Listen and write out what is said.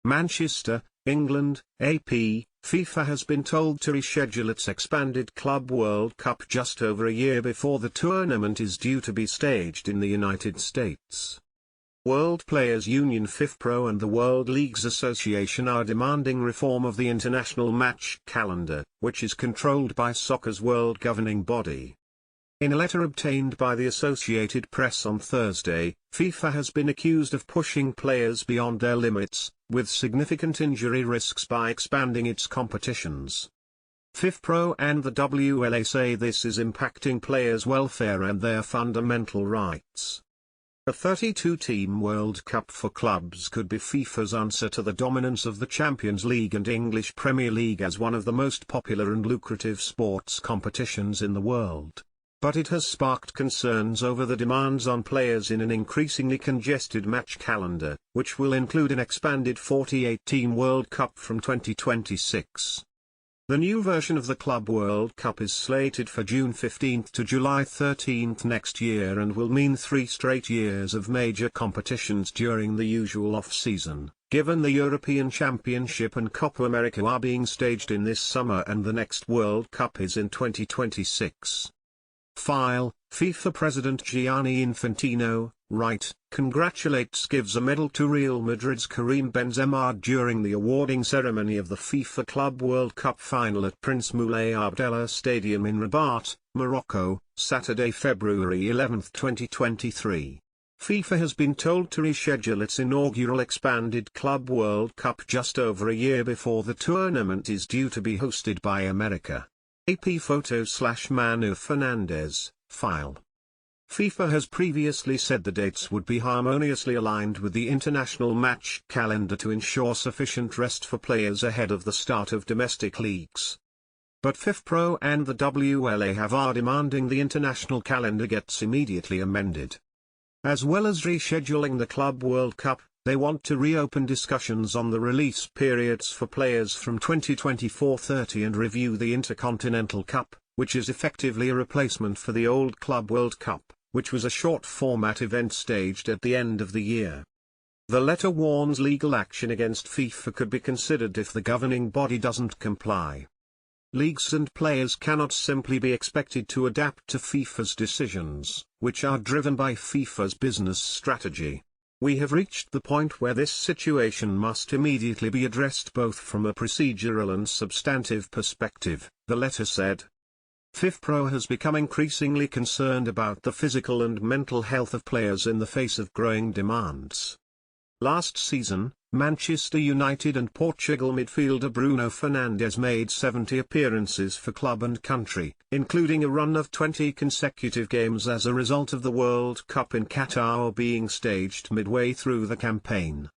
Manchester, England, AP. FIFA has been told to reschedule its expanded Club World Cup just over a year before the tournament is due to be staged in the United States. World Players Union FIFPro and the World Leagues Association are demanding reform of the international match calendar, which is controlled by soccer's world governing body. In a letter obtained by the Associated Press on Thursday, FIFA has been accused of pushing players beyond their limits, with significant injury risks by expanding its competitions. FIFPro and the WLA say this is impacting players' welfare and their fundamental rights. A 32-team World Cup for clubs could be FIFA's answer to the dominance of the Champions League and English Premier League as one of the most popular and lucrative sports competitions in the world. But it has sparked concerns over the demands on players in an increasingly congested match calendar, which will include an expanded 48-team World Cup from 2026. The new version of the Club World Cup is slated for June 15 to July 13 next year and will mean 3 straight years of major competitions during the usual off-season, given the European Championship and Copa America are being staged in this summer and the next World Cup is in 2026. File, FIFA President Gianni Infantino, right, congratulates gives a medal to Real Madrid's Karim Benzema during the awarding ceremony of the FIFA Club World Cup final at Prince Moulay Abdallah Stadium in Rabat, Morocco, Saturday, February 11, 2023. FIFA has been told to reschedule its inaugural expanded Club World Cup just over a year before the tournament is due to be hosted by America. AP photo/Manu Fernandez, file. FIFA has previously said the dates would be harmoniously aligned with the international match calendar to ensure sufficient rest for players ahead of the start of domestic leagues. But FIFPro and the WLA are demanding the international calendar gets immediately amended. As well as rescheduling the Club World Cup, they want to reopen discussions on the release periods for players from 2024-30 and review the Intercontinental Cup, which is effectively a replacement for the old Club World Cup, which was a short-format event staged at the end of the year. The letter warns legal action against FIFA could be considered if the governing body doesn't comply. Leagues and players cannot simply be expected to adapt to FIFA's decisions, which are driven by FIFA's business strategy. We have reached the point where this situation must immediately be addressed both from a procedural and substantive perspective, the letter said. FIFPro has become increasingly concerned about the physical and mental health of players in the face of growing demands. Last season, Manchester United and Portugal midfielder Bruno Fernandes made 70 appearances for club and country, including a run of 20 consecutive games as a result of the World Cup in Qatar being staged midway through the campaign.